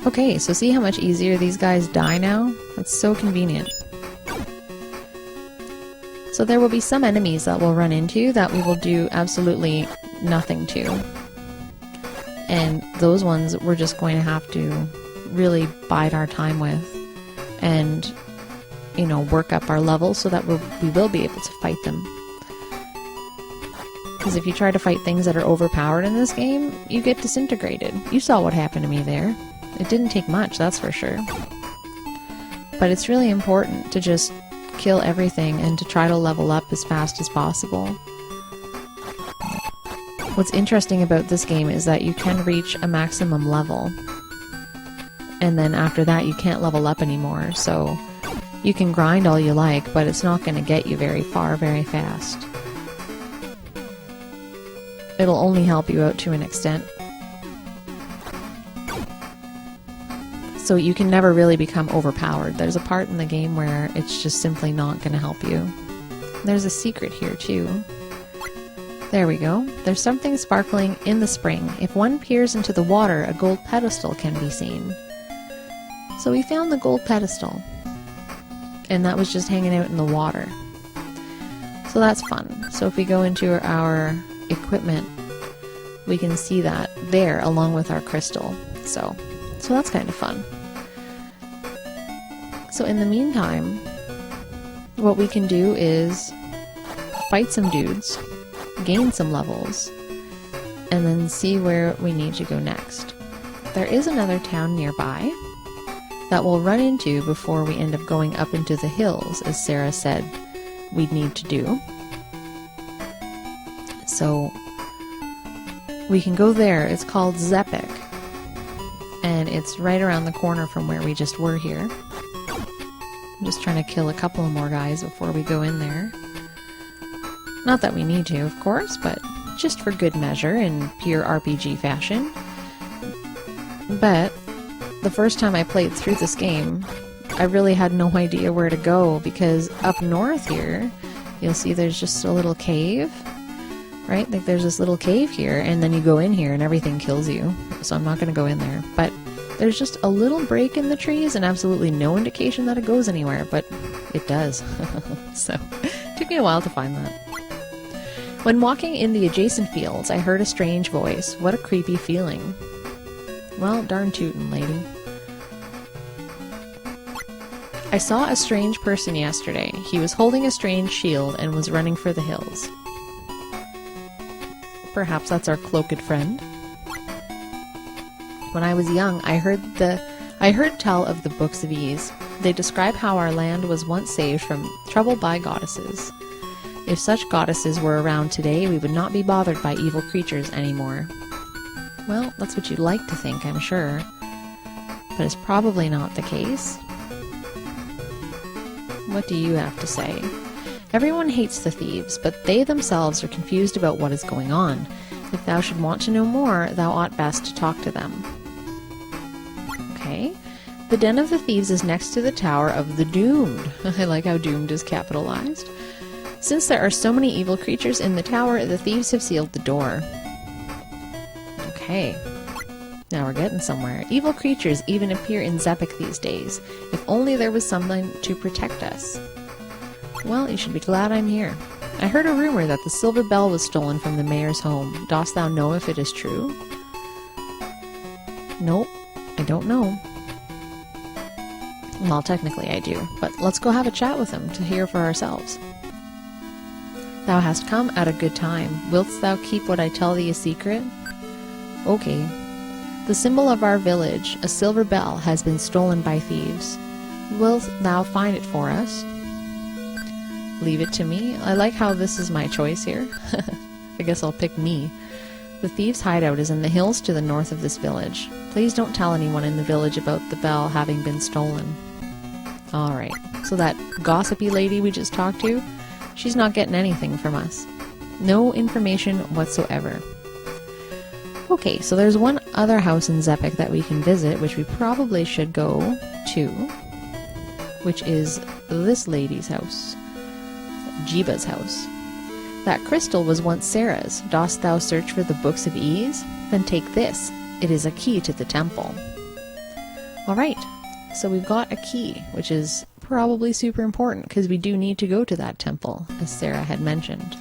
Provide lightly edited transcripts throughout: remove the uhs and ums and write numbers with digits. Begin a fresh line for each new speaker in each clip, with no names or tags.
Okay, so see how much easier these guys die now? That's so convenient. So there will be some enemies that we'll run into that we will do absolutely nothing to. And those ones we're just going to have to really bide our time with and, you know, work up our level so that we will be able to fight them. Because if you try to fight things that are overpowered in this game, you get disintegrated. You saw what happened to me there. It didn't take much, that's for sure. But it's really important to just kill everything and to try to level up as fast as possible. What's interesting about this game is that you can reach a maximum level, and then after that you can't level up anymore, so you can grind all you like, but it's not going to get you very far very fast. It'll only help you out to an extent. So you can never really become overpowered. There's a part in the game where it's just simply not going to help you. There's a secret here too. There we go. There's something sparkling in the spring. If one peers into the water, a gold pedestal can be seen. So we found the gold pedestal. And that was just hanging out in the water. So that's fun. So if we go into our equipment, we can see that there along with our crystal. So that's kind of fun. So in the meantime, what we can do is fight some dudes, gain some levels, and then see where we need to go next. There is another town nearby that we'll run into before we end up going up into the hills, as Sarah said we'd need to do. So we can go there. It's called Zepik, and it's right around the corner from where we just were here. I'm just trying to kill a couple of more guys before we go in there. Not that we need to, of course, but just for good measure in pure RPG fashion. But the first time I played through this game, I really had no idea where to go, because up north here, you'll see there's just a little cave, right? Like there's this little cave here, and then you go in here and everything kills you. So I'm not going to go in there. But there's just a little break in the trees and absolutely no indication that it goes anywhere, but it does. So it took me a while to find that. When walking in the adjacent fields, I heard a strange voice. What a creepy feeling. Well, darn tootin', lady. I saw a strange person yesterday. He was holding a strange shield and was running for the hills. Perhaps that's our cloaked friend. When I was young, I heard tell of the Books of Ease. They describe how our land was once saved from trouble by goddesses. If such goddesses were around today, we would not be bothered by evil creatures anymore. Well, that's what you'd like to think, I'm sure. But it's probably not the case. What do you have to say? Everyone hates the thieves, but they themselves are confused about what is going on. If thou should want to know more, thou ought best to talk to them. Okay. The den of the thieves is next to the Tower of the Doomed. I like how doomed is capitalized. Since there are so many evil creatures in the tower, the thieves have sealed the door. Okay. Now we're getting somewhere. Evil creatures even appear in Zepik these days. If only there was someone to protect us. Well, you should be glad I'm here. I heard a rumor that the silver bell was stolen from the mayor's home. Dost thou know if it is true? Nope, I don't know. Well, technically I do, but let's go have a chat with him to hear for ourselves. Thou hast come at a good time. Wilt thou keep what I tell thee a secret? Okay. The symbol of our village, a silver bell, has been stolen by thieves. Wilt thou find it for us? Leave it to me. I like how this is my choice here. I guess I'll pick me. The thieves' hideout is in the hills to the north of this village. Please don't tell anyone in the village about the bell having been stolen. Alright, so that gossipy lady we just talked to, she's not getting anything from us. No information whatsoever. Okay, so there's one other house in Zepik that we can visit, which we probably should go to, which is this lady's house. Jiba's house. That crystal was once Sarah's. Dost thou search for the Books of Ease? Then take this. It is a key to the temple. Alright, so we've got a key, which is probably super important because we do need to go to that temple, as Sarah had mentioned.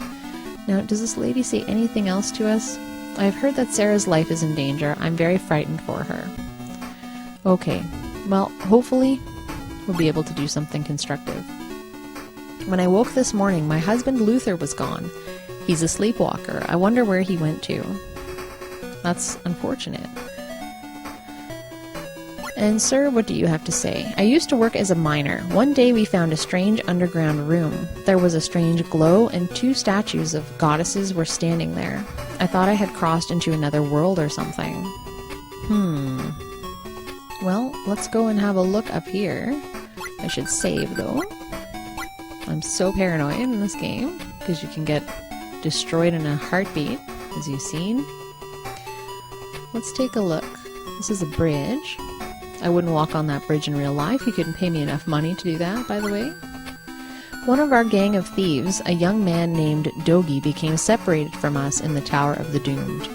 Now, does this lady say anything else to us? I've heard that Sarah's life is in danger. I'm very frightened for her. Okay, well, hopefully we'll be able to do something constructive. When I woke this morning, my husband Luther was gone. He's a sleepwalker. I wonder where he went to. That's unfortunate. And sir, what do you have to say? I used to work as a miner. One day we found a strange underground room. There was a strange glow and 2 statues of goddesses were standing there. I thought I had crossed into another world or something. Well, let's go and have a look up here. I should save though. I'm so paranoid in this game because you can get destroyed in a heartbeat, as you've seen. Let's take a look. This is a bridge. I wouldn't walk on that bridge in real life. You couldn't pay me enough money to do that, by the way. One of our gang of thieves, a young man named Dogi, became separated from us in the Tower of the Doomed.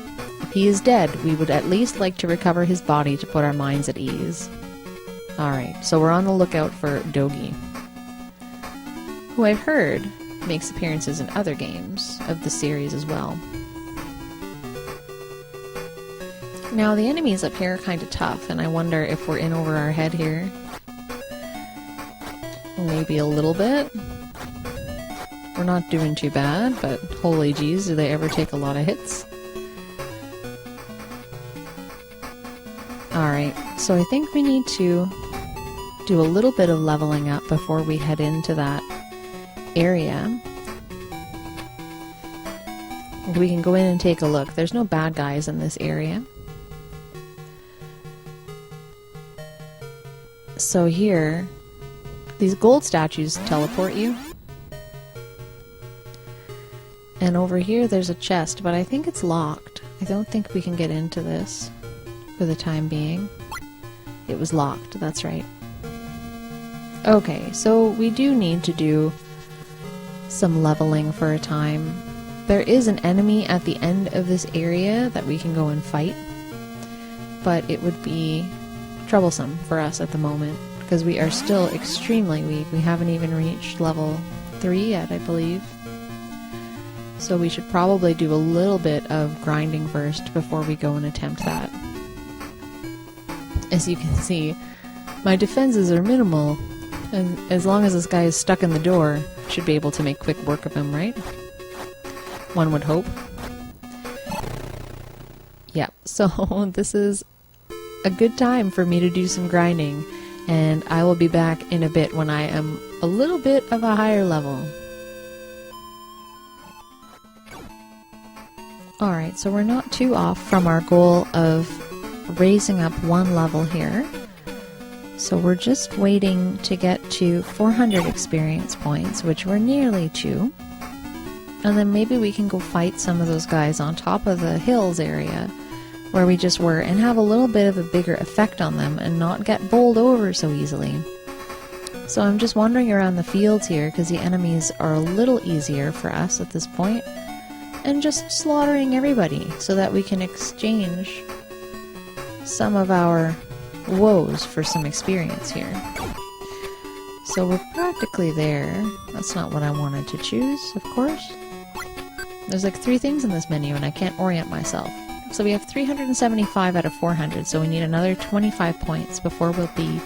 If he is dead, we would at least like to recover his body to put our minds at ease. Alright, so we're on the lookout for Dogi, who I've heard makes appearances in other games of the series as well. Now, the enemies up here are kind of tough, and I wonder if we're in over our head here. Maybe a little bit. We're not doing too bad, but holy jeez, do they ever take a lot of hits? Alright, so I think we need to do a little bit of leveling up before we head into that area. We can go in and take a look. There's no bad guys in this area. So here, these gold statues teleport you. And over here there's a chest, but I think it's locked. I don't think we can get into this for the time being. It was locked, that's right. Okay, so we do need to do some leveling for a time. There is an enemy at the end of this area that we can go and fight, but it would be troublesome for us at the moment because we are still extremely weak. We haven't even reached level 3 yet, I believe. So we should probably do a little bit of grinding first before we go and attempt that. As you can see, my defenses are minimal, and as long as this guy is stuck in the door, I should be able to make quick work of him, right? One would hope. Yep, so this is a good time for me to do some grinding, and I will be back in a bit when I am a little bit of a higher level. Alright, so we're not too off from our goal of raising up 1 level here. So we're just waiting to get to 400 experience points, which we're nearly to. And then maybe we can go fight some of those guys on top of the hills area where we just were and have a little bit of a bigger effect on them and not get bowled over so easily. So I'm just wandering around the fields here because the enemies are a little easier for us at this point, and just slaughtering everybody so that we can exchange some of our woes for some experience here. So we're practically there. That's not what I wanted to choose, of course. There's like 3 things in this menu and I can't orient myself. So we have 375 out of 400, so we need another 25 points before we'll be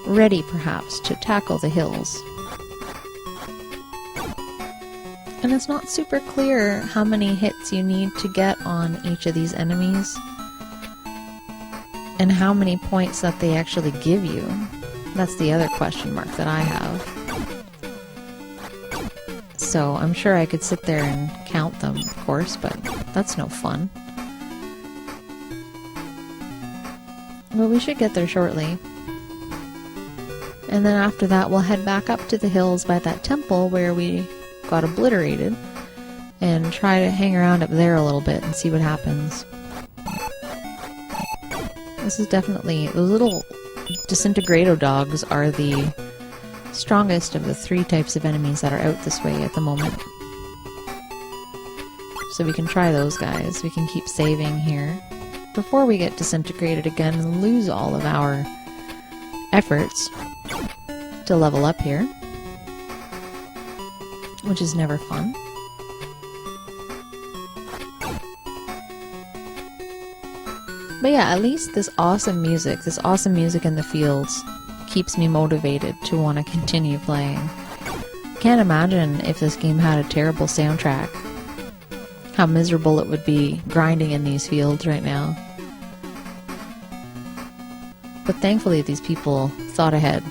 ready, perhaps, to tackle the hills. And it's not super clear how many hits you need to get on each of these enemies, and how many points that they actually give you. That's the other question mark that I have. So I'm sure I could sit there and count them, of course, but that's no fun. Well, we should get there shortly. And then after that, we'll head back up to the hills by that temple where we got obliterated and try to hang around up there a little bit and see what happens. This is definitely... those little Disintegrato dogs are the strongest of the 3 types of enemies that are out this way at the moment. So we can try those guys. We can keep saving here before we get disintegrated again and lose all of our efforts to level up here, which is never fun. But yeah, at least this awesome music in the fields keeps me motivated to want to continue playing. Can't imagine if this game had a terrible soundtrack, how miserable it would be grinding in these fields right now. But thankfully these people thought ahead.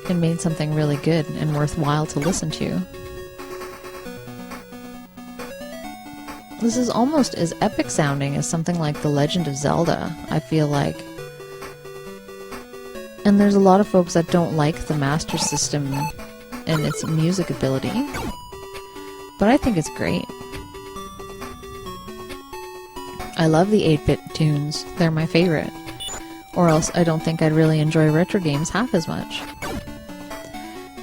And made something really good and worthwhile to listen to. This is almost as epic sounding as something like The Legend of Zelda, I feel like. And there's a lot of folks that don't like the Master System and its music ability, but I think it's great. I love the 8-bit tunes, they're my favorite. Or else I don't think I'd really enjoy retro games half as much.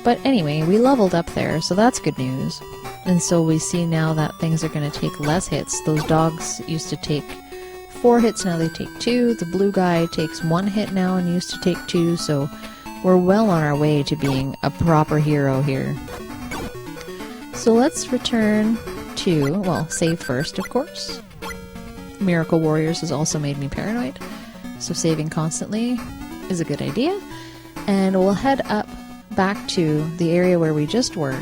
But anyway, we leveled up there, so that's good news. And so we see now that things are going to take less hits. Those dogs used to take 4 hits, now they take 2. The blue guy takes 1 hit now and used to take 2, so we're well on our way to being a proper hero here. So let's return to, well, save first, of course. Miracle Warriors has also made me paranoid, so saving constantly is a good idea. And we'll head up back to the area where we just were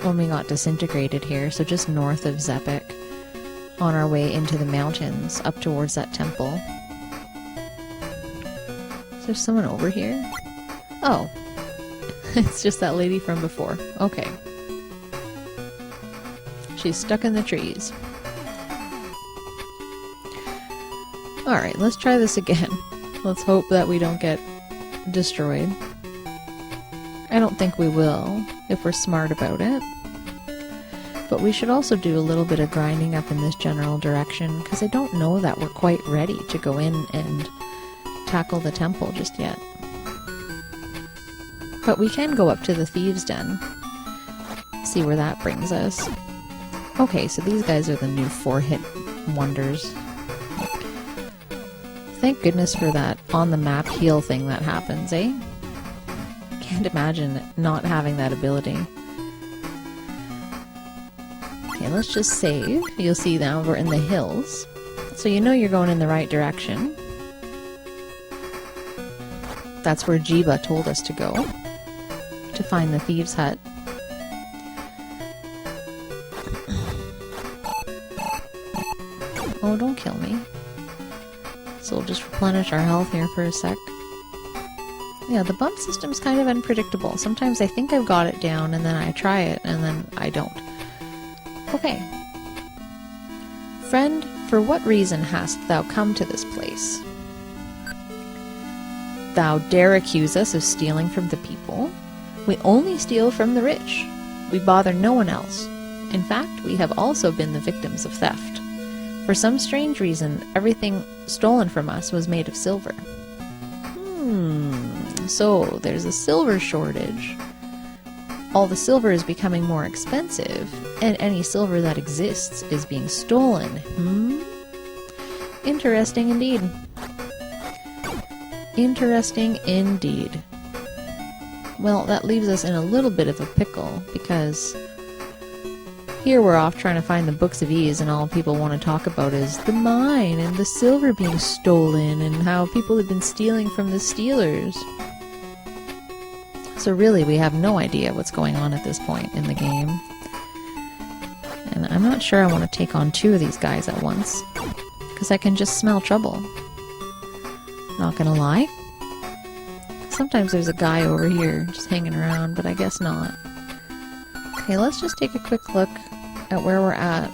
when we got disintegrated here, so just north of Zepik, on our way into the mountains, up towards that temple. Is there someone over here? Oh, it's just that lady from before. Okay. She's stuck in the trees. Alright, let's try this again. Let's hope that we don't get destroyed. I don't think we will, if we're smart about it. But we should also do a little bit of grinding up in this general direction, because I don't know that we're quite ready to go in and tackle the temple just yet. But we can go up to the Thieves' Den, see where that brings us. Okay, so these guys are the new 4-hit wonders. Thank goodness for that on-the-map heal thing that happens, eh? Can't imagine not having that ability. Okay, let's just save. You'll see now we're in the hills, so you know you're going in the right direction. That's where Jiba told us to go, to find the Thieves' Hut. Oh, don't kill me. So we'll just replenish our health here for a sec. Yeah, the bump system's kind of unpredictable. Sometimes I think I've got it down, and then I try it, and then I don't. Okay. Friend, for what reason hast thou come to this place? Thou dare accuse us of stealing from the people? We only steal from the rich. We bother no one else. In fact, we have also been the victims of theft. For some strange reason, everything stolen from us was made of silver. So there's a silver shortage. All the silver is becoming more expensive, and any silver that exists is being stolen. Interesting indeed. Interesting indeed. Well, that leaves us in a little bit of a pickle, because here we're off trying to find the Books of Ease, and all people want to talk about is the mine and the silver being stolen and how people have been stealing from the stealers. So really, we have no idea what's going on at this point in the game. And I'm not sure I want to take on 2 of these guys at once, because I can just smell trouble. Not gonna lie. Sometimes there's a guy over here just hanging around, but I guess not. Okay, let's just take a quick look at where we're at.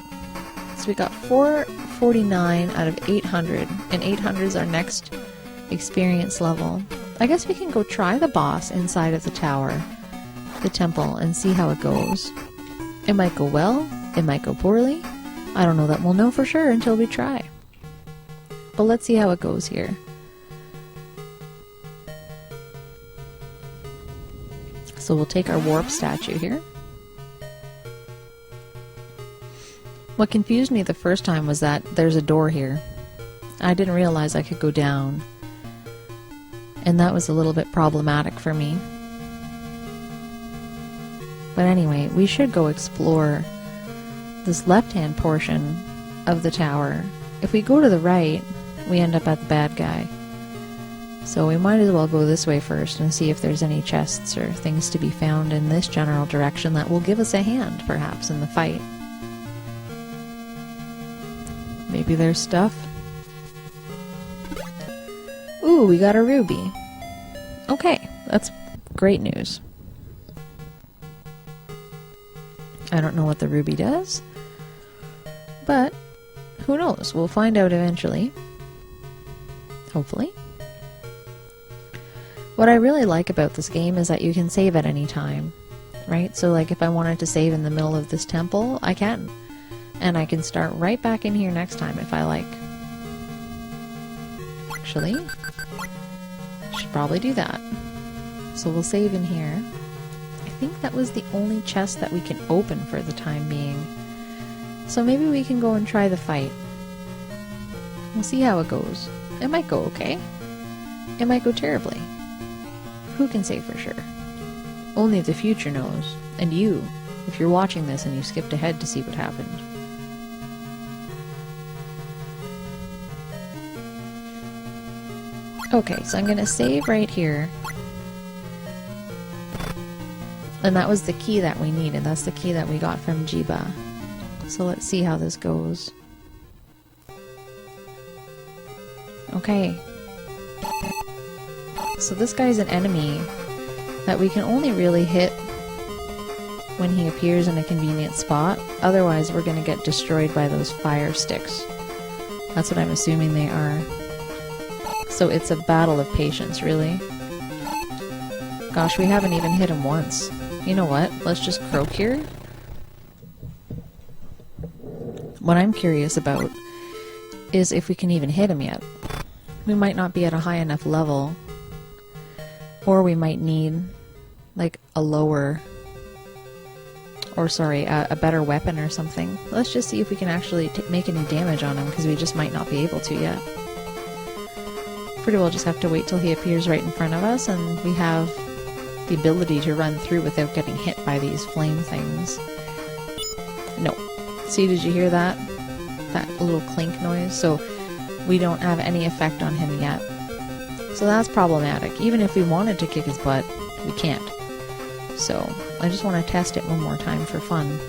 So we got 449 out of 800, and 800 is our next experience level. I guess we can go try the boss inside of the tower, the temple, and see how it goes. It might go well, it might go poorly. I don't know that we'll know for sure until we try. But let's see how it goes here. So we'll take our warp statue here. What confused me the first time was that there's a door here. I didn't realize I could go down. And that was a little bit problematic for me. But anyway, we should go explore this left-hand portion of the tower. If we go to the right, we end up at the bad guy. So we might as well go this way first and see if there's any chests or things to be found in this general direction that will give us a hand, perhaps, in the fight. Maybe there's stuff. Ooh, we got a ruby. Okay, that's great news. I don't know what the ruby does, but who knows? We'll find out eventually. Hopefully. What I really like about this game is that you can save at any time, right? So like if I wanted to save in the middle of this temple, I can. And I can start right back in here next time if I like. Actually, I should probably do that. So we'll save in here. I think that was the only chest that we can open for the time being. So maybe we can go and try the fight. We'll see how it goes. It might go okay. It might go terribly. Who can say for sure? Only the future knows. And you, if you're watching this and you skipped ahead to see what happened. Okay, so I'm gonna save right here. And that was the key that we needed. That's the key that we got from Jiba. So let's see how this goes. Okay. So this guy's an enemy that we can only really hit when he appears in a convenient spot. Otherwise, we're going to get destroyed by those fire sticks. That's what I'm assuming they are. So it's a battle of patience, really. Gosh, we haven't even hit him once. You know what? Let's just croak here. What I'm curious about is if we can even hit him yet. We might not be at a high enough level. Or we might need, like, a lower, or sorry, a better weapon or something. Let's just see if we can actually make any damage on him, because we just might not be able to yet. Pretty well just have to wait till he appears right in front of us, and we have the ability to run through without getting hit by these flame things. No. See, did you hear that? That little clink noise? So we don't have any effect on him yet. So that's problematic. Even if we wanted to kick his butt, we can't. So I just want to test it one more time for fun.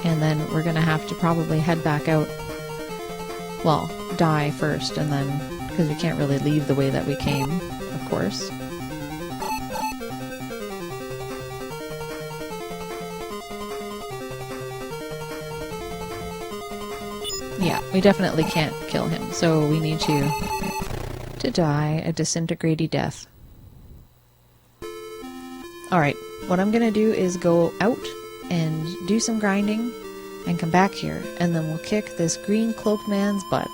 And then we're going to have to probably head back out. Well, die first, and then, because we can't really leave the way that we came, of course. Yeah, we definitely can't kill him, so we need to die a disintegrating death. Alright, what I'm gonna do is go out and do some grinding and come back here, and then we'll kick this green cloaked man's butt.